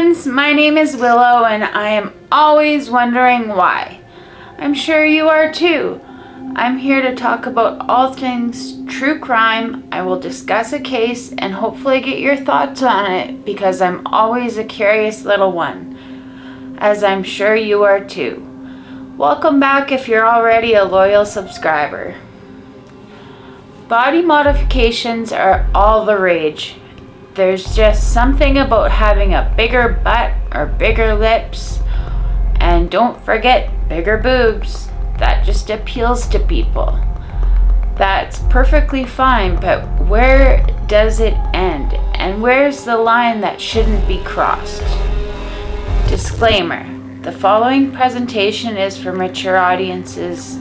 friends, my name is Willow and I am always wondering why. I'm sure you are too. I'm here to talk about all things true crime. I will discuss a case and hopefully get your thoughts on it because I'm always a curious little one, as I'm sure you are too. Welcome back if you're already a loyal subscriber. Body modifications are all the rage. There's just something about having a bigger butt or bigger lips, and don't forget bigger boobs, that just appeals to people. That's perfectly fine, but where does it end? And where's the line that shouldn't be crossed? Disclaimer: the following presentation is for mature audiences.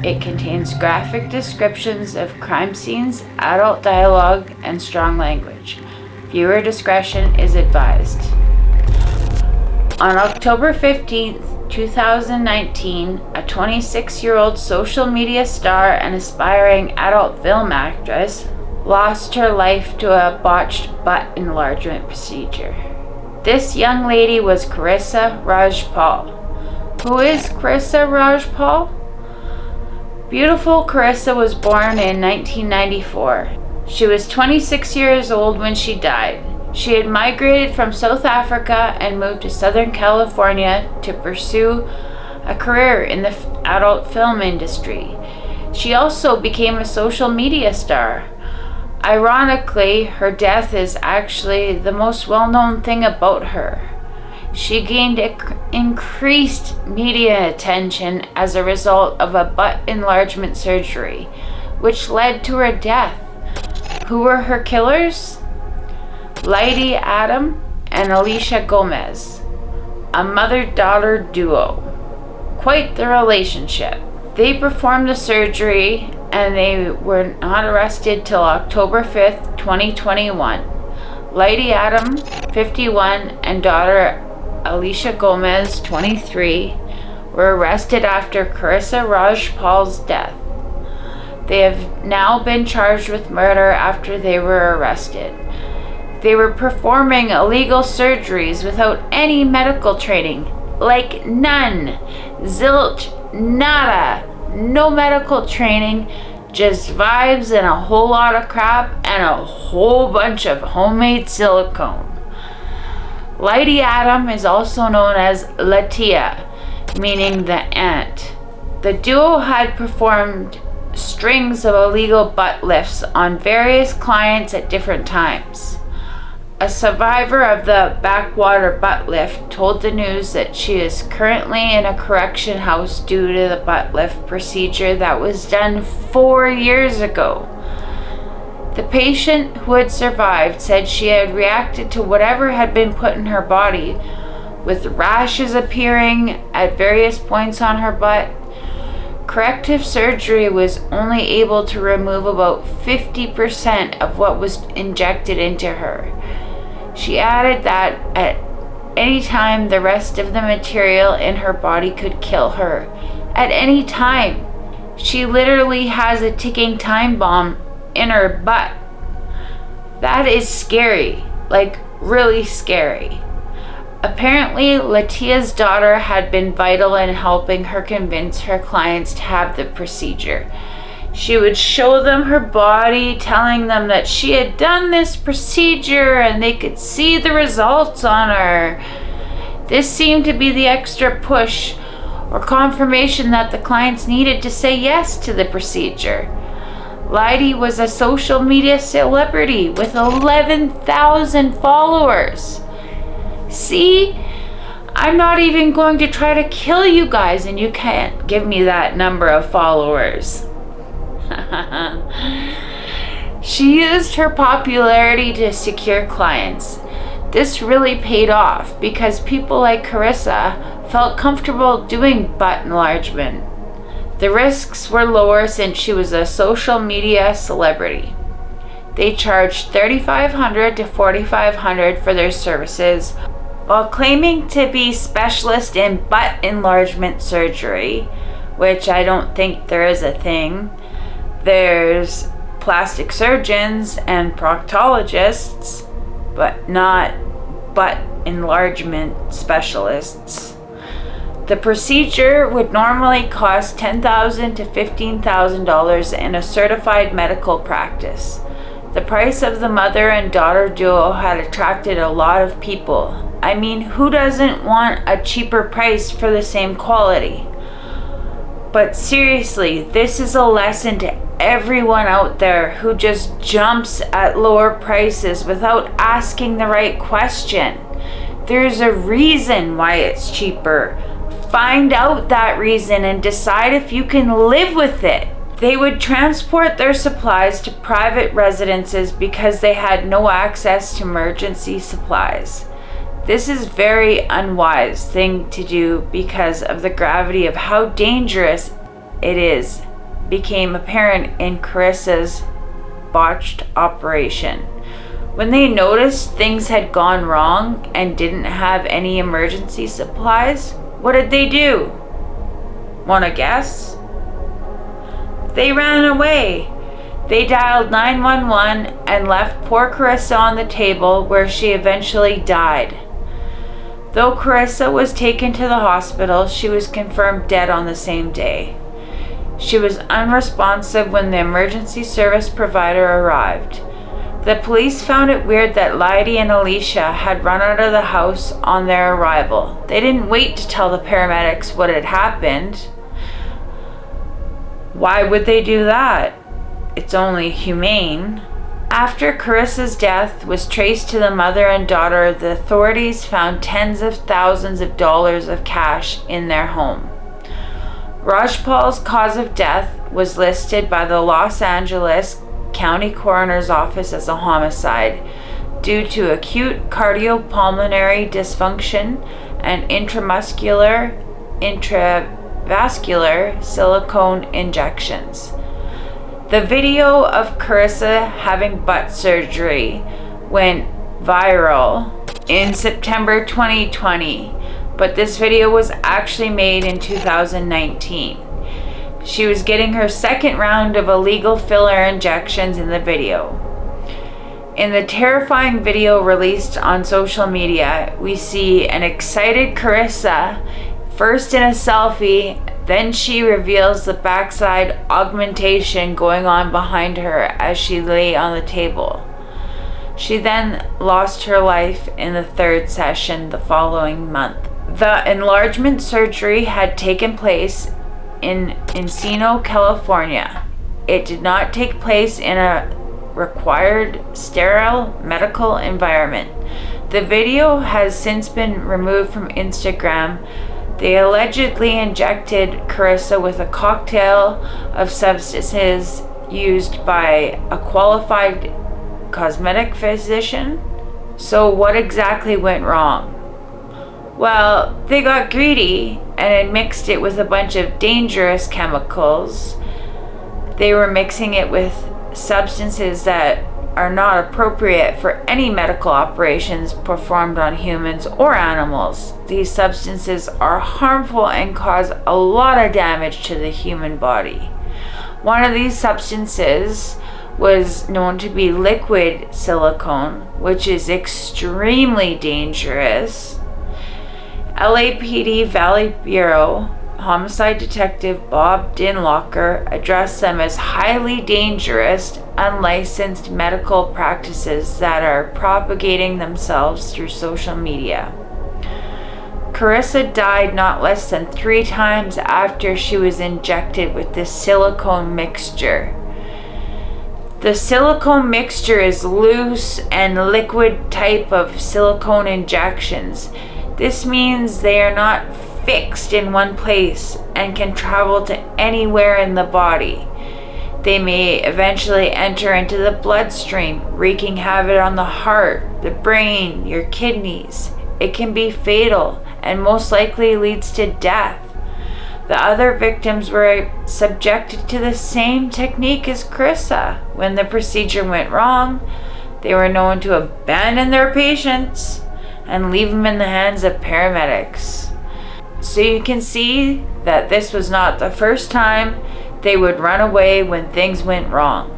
It contains graphic descriptions of crime scenes, adult dialogue, and strong language. Viewer discretion is advised. On October 15th, 2019, a 26-year-old social media star and aspiring adult film actress lost her life to a botched butt enlargement procedure. This young lady was Karissa Rajpaul. Who is Carissa Rajpal? Beautiful Carissa was born in 1994. She was 26 years old when she died. She had migrated from South Africa and moved to Southern California to pursue a career in the adult film industry. She also became a social media star. Ironically, her death is actually the most well-known thing about her. She gained increased media attention as a result of a butt enlargement surgery, which led to her death. Who were her killers? Lady Adam and Alicia Gomez, a mother-daughter duo. Quite the relationship. They performed the surgery and they were not arrested till October 5th, 2021. Lady Adam, 51, and daughter Alicia Gomez, 23, were arrested after Carissa Rajpal's death. They have now been charged with murder after they were arrested. They were performing illegal surgeries without any medical training. Like none. Zilch, nada. No medical training, just vibes and a whole lot of crap and a whole bunch of homemade silicone. Lady Adam is also known as Latia, meaning the ant. The duo had performed strings of illegal butt lifts on various clients at different times. A survivor of the backwater butt lift told the news that she is currently in a correction house due to the butt lift procedure that was done 4 years ago. The patient who had survived said she had reacted to whatever had been put in her body, with rashes appearing at various points on her butt. Corrective surgery was only able to remove about 50% of what was injected into her. She added that at any time the rest of the material in her body could kill her. At any time. She literally has a ticking time bomb in her butt. That is scary, like really scary. Apparently, Latia's daughter had been vital in helping her convince her clients to have the procedure. She would show them her body, telling them that she had done this procedure and they could see the results on her. This seemed to be the extra push or confirmation that the clients needed to say yes to the procedure. Lady was a social media celebrity with 11,000 followers. See? I'm not even going to try to kill you guys and you can't give me that number of followers. She used her popularity to secure clients. This really paid off because people like Carissa felt comfortable doing butt enlargement. The risks were lower since she was a social media celebrity. They charged $3,500 to $4,500 for their services, while claiming to be specialist in butt enlargement surgery, which I don't think there is a thing. There's plastic surgeons and proctologists, but not butt enlargement specialists. The procedure would normally cost $10,000 to $15,000 in a certified medical practice. The price of the mother and daughter duo had attracted a lot of people. I mean, who doesn't want a cheaper price for the same quality? But seriously, this is a lesson to everyone out there who just jumps at lower prices without asking the right question. There's a reason why it's cheaper. Find out that reason and decide if you can live with it. They would transport their supplies to private residences because they had no access to emergency supplies. This is a very unwise thing to do because of the gravity of how dangerous it is became apparent in Carissa's botched operation. When they noticed things had gone wrong and didn't have any emergency supplies, what did they do? Wanna guess? They ran away. They dialed 911 and left poor Carissa on the table where she eventually died. Though Carissa was taken to the hospital, she was confirmed dead on the same day. She was unresponsive when the emergency service provider arrived. The police found it weird that Lydie and Alicia had run out of the house on their arrival. They didn't wait to tell the paramedics what had happened. Why would they do that? It's only humane. After Carissa's death was traced to the mother and daughter, the authorities found tens of thousands of dollars of cash in their home. Rajpal's cause of death was listed by the Los Angeles County Coroner's Office as a homicide due to acute cardiopulmonary dysfunction and intravascular silicone injections. The video of Carissa having butt surgery went viral in September 2020, but this video was actually made in 2019. She was getting her second round of illegal filler injections in the video. In the terrifying video released on social media, we see an excited Carissa, first in a selfie, then she reveals the backside augmentation going on behind her as she lay on the table. She then lost her life in the third session the following month. The enlargement surgery had taken place in Encino, California. It did not take place in a required sterile medical environment. The video has since been removed from Instagram. They allegedly injected Carissa with a cocktail of substances used by a qualified cosmetic physician. So what exactly went wrong? Well, they got greedy and had mixed it with a bunch of dangerous chemicals. They were mixing it with substances that are not appropriate for any medical operations performed on humans or animals. These substances are harmful and cause a lot of damage to the human body. One of these substances was known to be liquid silicone, which is extremely dangerous. LAPD Valley Bureau Homicide Detective Bob Dinlocker addressed them as highly dangerous, unlicensed medical practices that are propagating themselves through social media. Carissa died not less than 3 times after she was injected with this silicone mixture. The silicone mixture is loose and liquid type of silicone injections. This means they are not fixed in one place and can travel to anywhere in the body. They may eventually enter into the bloodstream, wreaking havoc on the heart, the brain, your kidneys. It can be fatal and most likely leads to death. The other victims were subjected to the same technique as Carissa. When the procedure went wrong, they were known to abandon their patients and leave them in the hands of paramedics. So you can see that this was not the first time they would run away when things went wrong.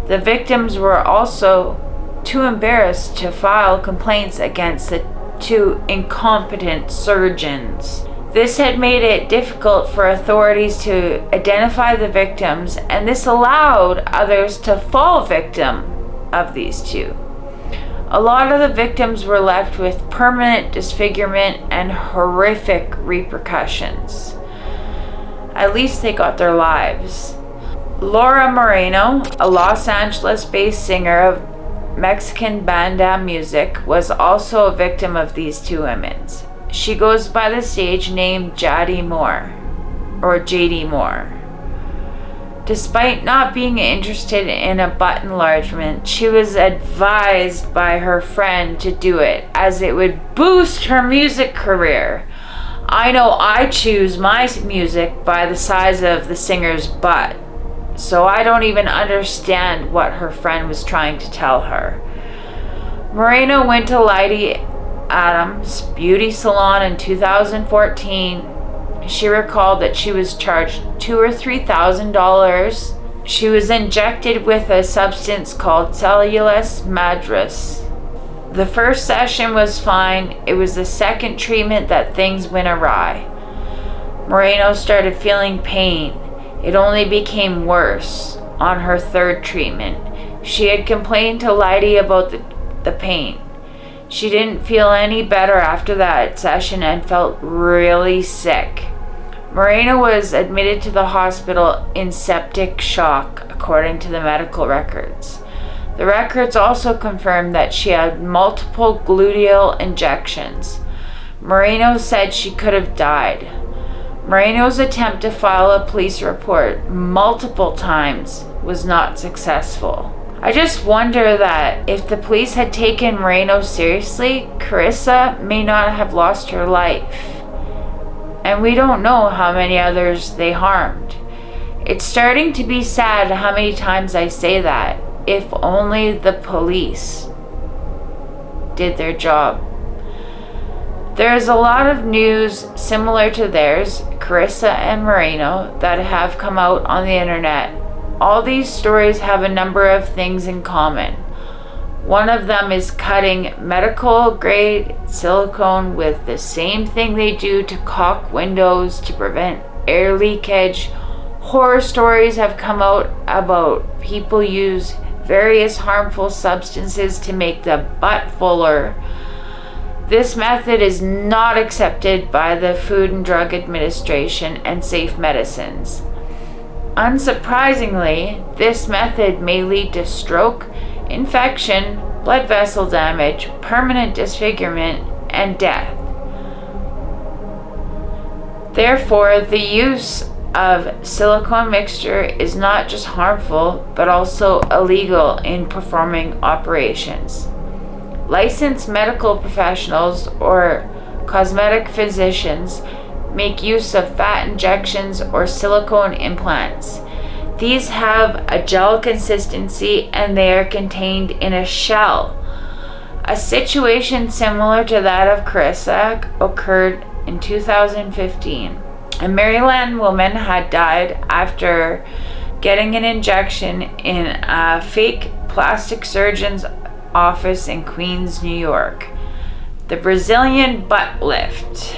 The victims were also too embarrassed to file complaints against the to incompetent surgeons. This had made it difficult for authorities to identify the victims, and this allowed others to fall victim of these two. A lot of the victims were left with permanent disfigurement and horrific repercussions. At least they got their lives. Laura Moreno, a Los Angeles-based singer of Mexican banda music, was also a victim of these two women. She goes by the stage name JD Moore. Despite not being interested in a butt enlargement, she was advised by her friend to do it as it would boost her music career. I know I choose my music by the size of the singer's butt, so I don't even understand what her friend was trying to tell her. Moreno went to Lady Adams beauty salon in 2014. She recalled that she was charged $2,000 or $3,000. She was injected with a substance called cellulose madras. The first session was fine. It was the second treatment that things went awry. Moreno started feeling pain. It only became worse on her third treatment. She had complained to Lady about the pain. She didn't feel any better after that session and felt really sick. Moreno was admitted to the hospital in septic shock, according to the medical records. The records also confirmed that she had multiple gluteal injections. Moreno said she could have died. Moreno's attempt to file a police report multiple times was not successful. I just wonder that if the police had taken Moreno seriously, Carissa may not have lost her life. And we don't know how many others they harmed. It's starting to be sad how many times I say that. If only the police did their job. There is a lot of news similar to theirs, Carissa and Moreno, that have come out on the internet. All these stories have a number of things in common. One of them is cutting medical grade silicone with the same thing they do to caulk windows to prevent air leakage. Horror stories have come out about people use various harmful substances to make the butt fuller. This method is not accepted by the Food and Drug Administration and Safe Medicines. Unsurprisingly, this method may lead to stroke, infection, blood vessel damage, permanent disfigurement, and death. Therefore, the use of silicone mixture is not just harmful, but also illegal in performing operations. Licensed medical professionals or cosmetic physicians make use of fat injections or silicone implants. These have a gel consistency and they are contained in a shell. A situation similar to that of Carissa occurred in 2015. A Maryland woman had died after getting an injection in a fake plastic surgeon's office in Queens, New York. The Brazilian butt lift,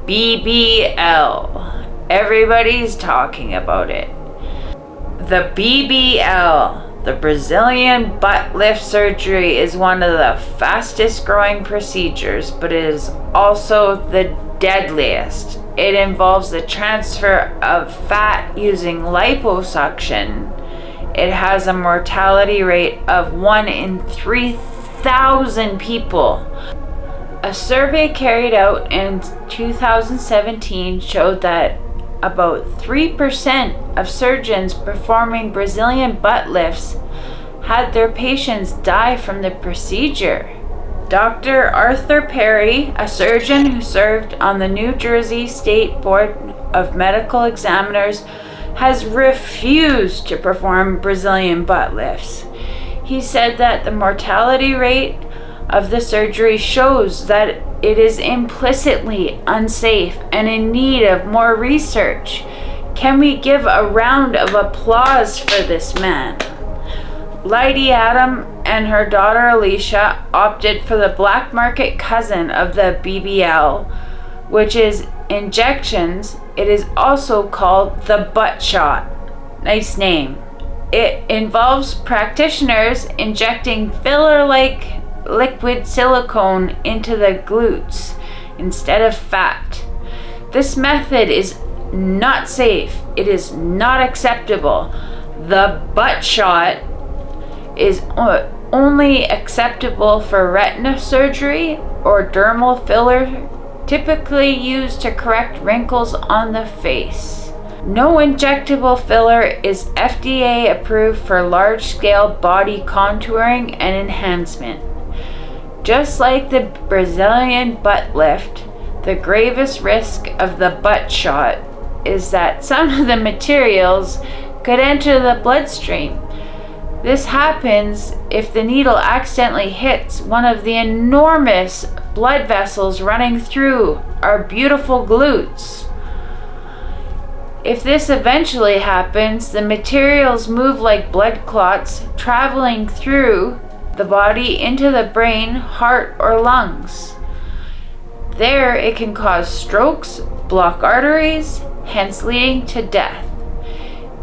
BBL. Everybody's talking about it. The BBL, the Brazilian butt lift surgery, is one of the fastest growing procedures, but it is also the deadliest. It involves the transfer of fat using liposuction. It has a mortality rate of 1 in 3,000 people. A survey carried out in 2017 showed that about 3% of surgeons performing Brazilian butt lifts had their patients die from the procedure. Dr. Arthur Perry, a surgeon who served on the New Jersey State Board of Medical Examiners, has refused to perform Brazilian butt lifts. He said that the mortality rate of the surgery shows that it is implicitly unsafe and in need of more research. Can we give a round of applause for this man? Lady Adam and her daughter Alicia opted for the black market cousin of the BBL, which is injections. It is also called the butt shot. Nice name. It involves practitioners injecting filler-like liquid silicone into the glutes instead of fat. This method is not safe. It is not acceptable. The butt shot is only acceptable for retina surgery or dermal filler, typically used to correct wrinkles on the face. No injectable filler is FDA approved for large-scale body contouring and enhancement. Just like the Brazilian butt lift, the gravest risk of the butt shot is that some of the materials could enter the bloodstream. This happens if the needle accidentally hits one of the enormous blood vessels running through our beautiful glutes. If this eventually happens, the materials move like blood clots, traveling through the body into the brain, heart, or lungs. There, it can cause strokes, block arteries, hence leading to death.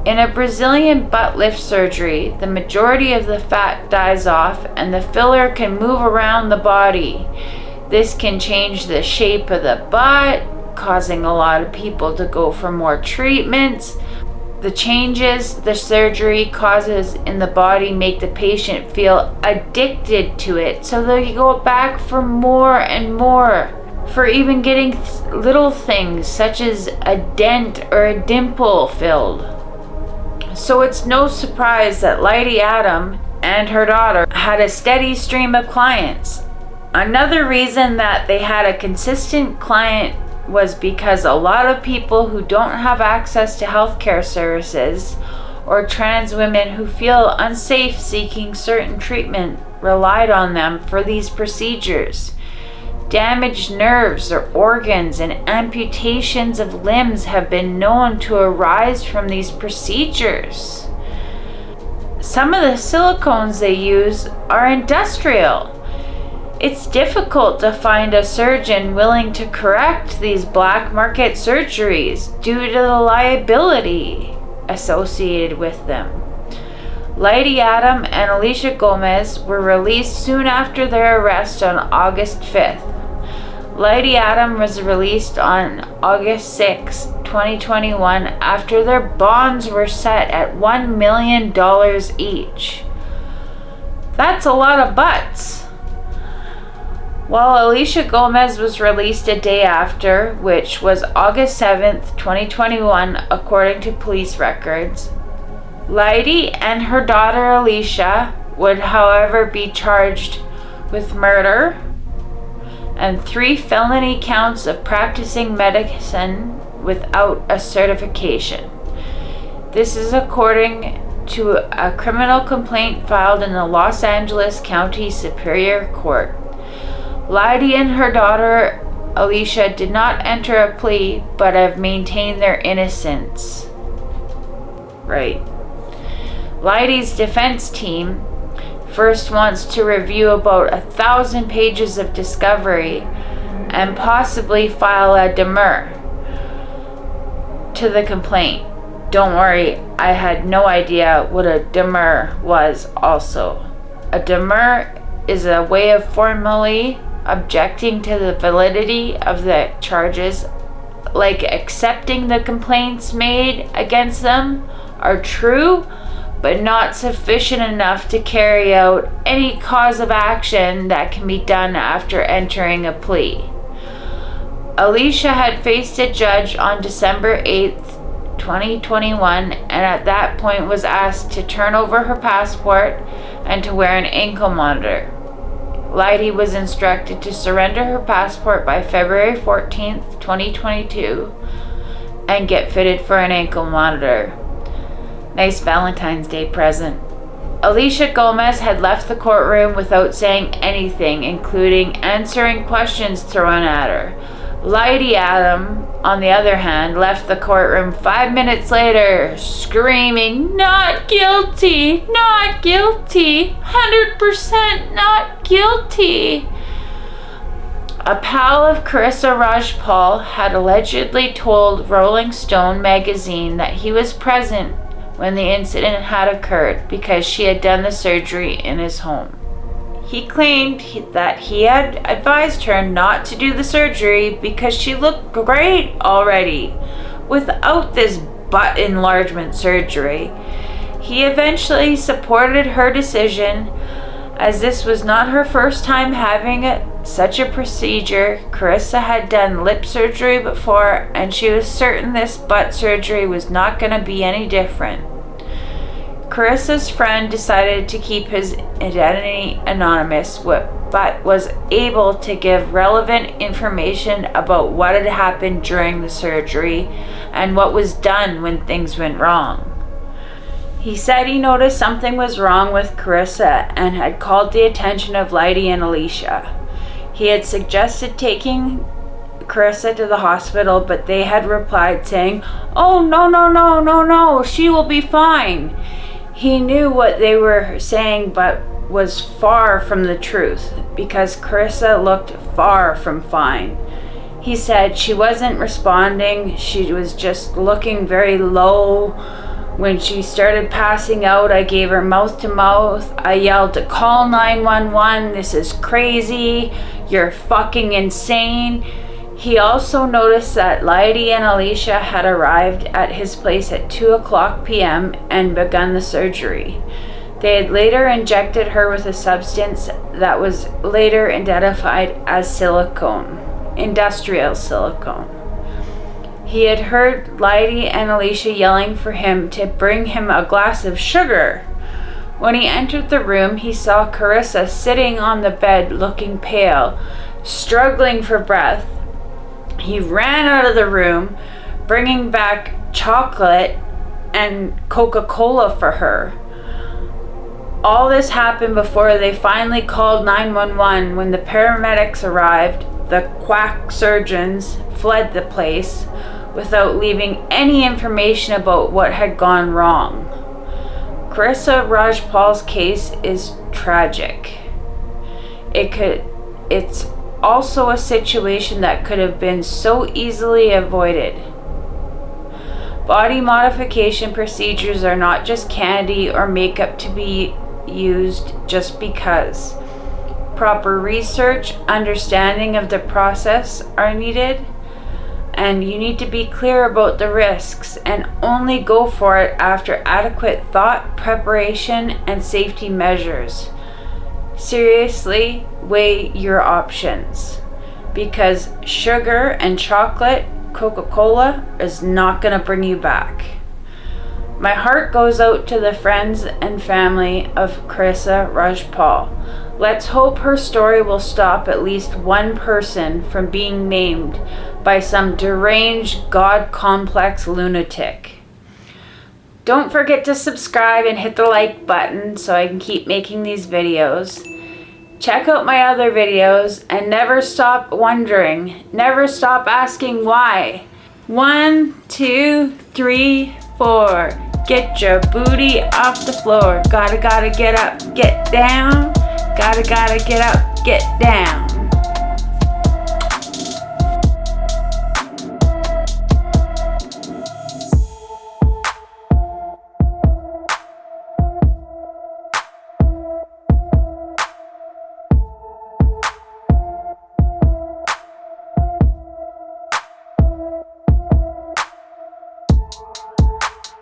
In a Brazilian butt lift surgery, the majority of the fat dies off and the filler can move around the body. This can change the shape of the butt, causing a lot of people to go for more treatments. The changes the surgery causes in the body make the patient feel addicted to it, so they go back for more and more, for even getting little things such as a dent or a dimple filled. So it's no surprise that Lady Adam and her daughter had a steady stream of clients. Another reason that they had a consistent client was because a lot of people who don't have access to healthcare services, or trans women who feel unsafe seeking certain treatment, relied on them for these procedures. Damaged nerves or organs and amputations of limbs have been known to arise from these procedures. Some of the silicones they use are industrial. It's difficult to find a surgeon willing to correct these black market surgeries due to the liability associated with them. Lady Adam and Alicia Gomez were released soon after their arrest on August 5th. Lady Adam was released on August 6, 2021, after their bonds were set at $1 million each. That's a lot of butts. While Alicia Gomez was released a day after, which was August 7th, 2021, according to police records, Lady and her daughter Alicia would, however, be charged with murder and 3 felony counts of practicing medicine without a certification. This is according to a criminal complaint filed in the Los Angeles County Superior Court. Lady and her daughter Alicia did not enter a plea, but have maintained their innocence. Right. Lady's defense team first wants to review about 1,000 pages of discovery and possibly file a demur to the complaint. Don't worry, I had no idea what a demur was also. A demur is a way of formally objecting to the validity of the charges, like accepting the complaints made against them are true, but not sufficient enough to carry out any cause of action that can be done after entering a plea. Alicia had faced a judge on December 8th, 2021, and at that point was asked to turn over her passport and to wear an ankle monitor. Lady was instructed to surrender her passport by February 14th, 2022, and get fitted for an ankle monitor. Nice Valentine's Day present. Alicia Gomez had left the courtroom without saying anything, including answering questions thrown at her. Lady Adam, on the other hand, left the courtroom 5 minutes later, screaming, "Not guilty! Not guilty! 100% not guilty!" A pal of Karissa Rajpal had allegedly told Rolling Stone magazine that he was present when the incident had occurred because she had done the surgery in his home. He claimed that he had advised her not to do the surgery because she looked great already without this butt enlargement surgery. He eventually supported her decision, as this was not her first time having such a procedure. Karissa had done lip surgery before, and she was certain this butt surgery was not going to be any different. Karissa's friend decided to keep his identity anonymous, but was able to give relevant information about what had happened during the surgery and what was done when things went wrong. He said he noticed something was wrong with Karissa and had called the attention of Lady and Alicia. He had suggested taking Karissa to the hospital, but they had replied saying, "Oh, no, she will be fine." He knew what they were saying, but was far from the truth, because Karissa looked far from fine. He said she wasn't responding, she was just looking very low. When she started passing out, I gave her mouth to mouth. I yelled to call 911, "This is crazy, you're fucking insane." He also noticed that Lady and Alicia had arrived at his place at 2:00 p.m. and begun the surgery. They had later injected her with a substance that was later identified as silicone, industrial silicone. He had heard Lady and Alicia yelling for him to bring him a glass of sugar. When he entered the room, he saw Karissa sitting on the bed looking pale, struggling for breath. He ran out of the room, bringing back chocolate and Coca-Cola for her. All this happened before they finally called 911. When the paramedics arrived, the quack surgeons fled the place without leaving any information about what had gone wrong. Karissa Rajpal's case is tragic. It's also a situation that could have been so easily avoided. Body modification procedures are not just candy or makeup to be used just because. Proper research, understanding of the process are needed, and you need to be clear about the risks and only go for it after adequate thought, preparation, and safety measures. Seriously, weigh your options, because sugar and chocolate, Coca-Cola, is not going to bring you back. My heart goes out to the friends and family of Karissa Rajpal. Let's hope her story will stop at least one person from being named by some deranged God-complex lunatic. Don't forget to subscribe and hit the like button so I can keep making these videos. Check out my other videos and never stop wondering. Never stop asking why. 1, 2, 3, 4. Get your booty off the floor. Gotta get up, get down. Gotta get up, get down.